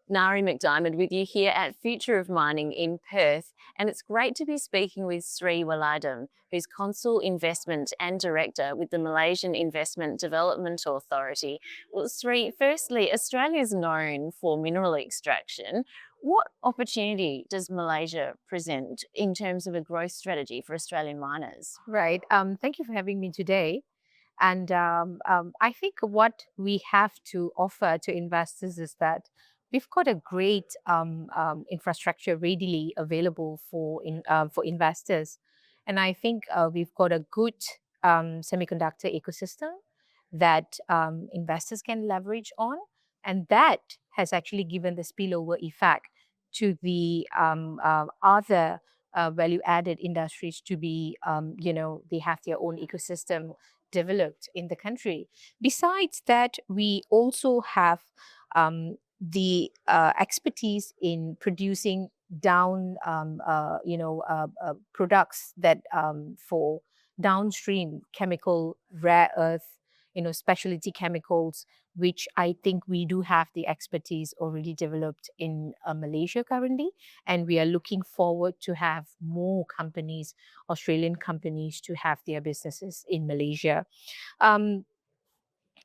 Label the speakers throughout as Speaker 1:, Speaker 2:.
Speaker 1: Nari McDiarmid with you here at Future of Mining in Perth, and it's great to be speaking with Sri Walaidam, who's Consul Investment and Director with the Malaysian Investment Development Authority. Well, Sri, firstly, Australia is known for mineral extraction. What opportunity does Malaysia present in terms of a growth strategy for Australian miners?
Speaker 2: Right. Thank you for having me today. And I think what we have to offer to investors is that we've got a great infrastructure readily available for investors, and I think we've got a good semiconductor ecosystem that investors can leverage on, and that has actually given the spillover effect to the other value-added industries to be, they have their own ecosystem developed in the country. Besides that, we also have the expertise in producing products that for downstream chemical rare earth, specialty chemicals, which I think we do have the expertise already developed in Malaysia currently, and we are looking forward to have more companies, Australian companies, to have their businesses in Malaysia. Um,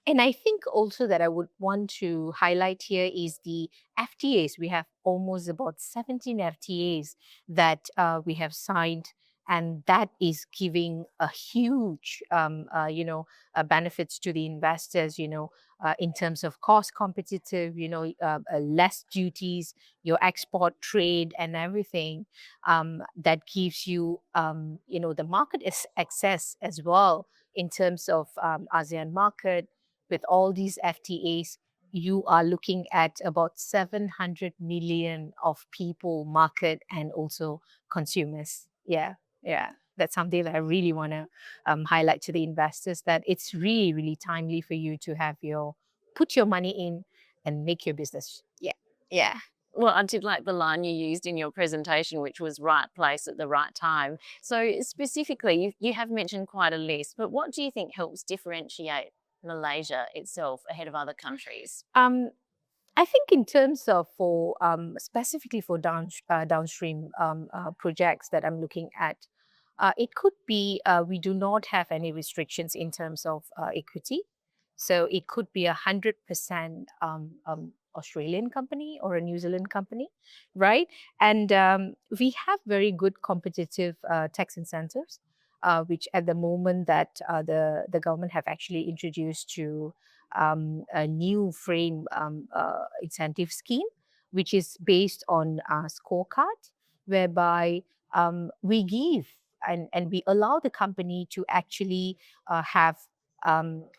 Speaker 2: and I think also that I would want to highlight here is the FTAs. We have almost about 17 FTAs that we have signed, and that is giving a huge, benefits to the investors. In terms of cost competitive, less duties, your export trade, and everything. That gives you, the market is access as well in terms of ASEAN market. With all these FTAs, you are looking at about 700 million of people, market, and also consumers. Yeah, yeah. That's something that I really want to highlight to the investors, that it's really, really timely for you to have put your money in and make your business. Yeah, yeah.
Speaker 1: Well, I did like the line you used in your presentation, which was right place at the right time. So, specifically, you have mentioned quite a list, but what do you think helps differentiate Malaysia itself ahead of other countries?
Speaker 2: Um, I think in terms of for specifically for downstream projects that I'm looking at, it could be we do not have any restrictions in terms of equity. So it could be 100% Australian company or a New Zealand company, right? And we have very good competitive tax incentives, which at the moment that the government have actually introduced to a new frame incentive scheme, which is based on a scorecard, whereby we give and we allow the company to actually have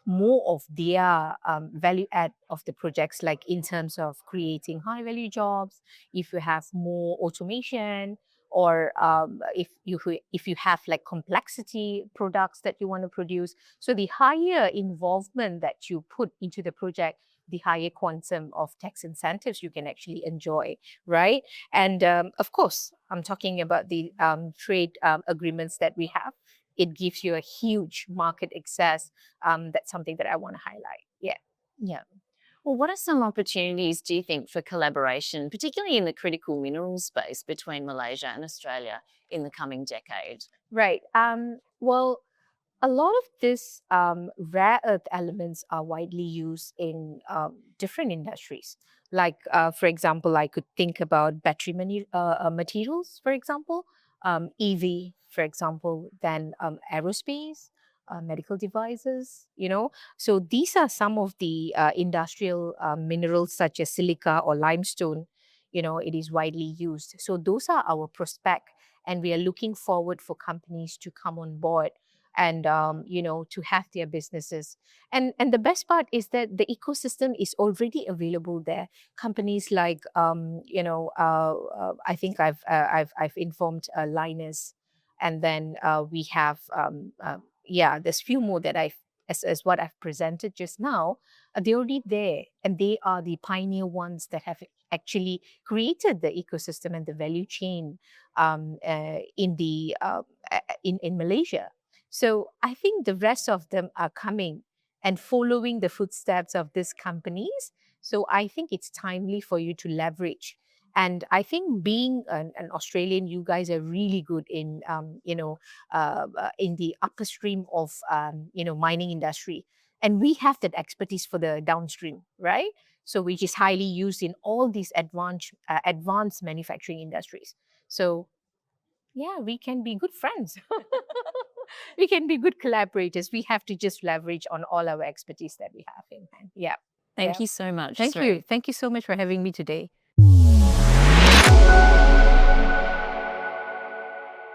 Speaker 2: more of their value add of the projects, like in terms of creating high value jobs, if you have more automation, or if you have like complexity products that you want to produce. So the higher involvement that you put into the project, the higher quantum of tax incentives you can actually enjoy, right? And of course, I'm talking about the trade agreements that we have. It gives you a huge market access. That's something that I want to highlight. Yeah.
Speaker 1: Yeah. Well, what are some opportunities do you think for collaboration, particularly in the critical minerals space between Malaysia and Australia in the coming decade?
Speaker 2: Right. Well, a lot of these rare earth elements are widely used in different industries. Like, for example, I could think about materials, for example, EV, for example, then aerospace, medical devices, So these are some of the industrial minerals such as silica or limestone. It is widely used. So those are our prospect, and we are looking forward for companies to come on board and to have their businesses. And the best part is that the ecosystem is already available there. Companies like I think I've informed Linus, and then we have there's few more that I've as what I've presented just now. They're already there, and they are the pioneer ones that have actually created the ecosystem and the value chain in Malaysia. So I think the rest of them are coming and following the footsteps of these companies. So I think it's timely for you to leverage. And I think being an Australian, you guys are really good in, in the upper stream of, mining industry. And we have that expertise for the downstream, right? So which is highly used in all these advanced manufacturing industries. So yeah, we can be good friends. We can be good collaborators. We have to just leverage on all our expertise that we have in hand. Yeah.
Speaker 1: Thank
Speaker 2: Yeah.
Speaker 1: you so much,
Speaker 2: Thank
Speaker 1: Sri.
Speaker 2: you. Thank you so much for having me today.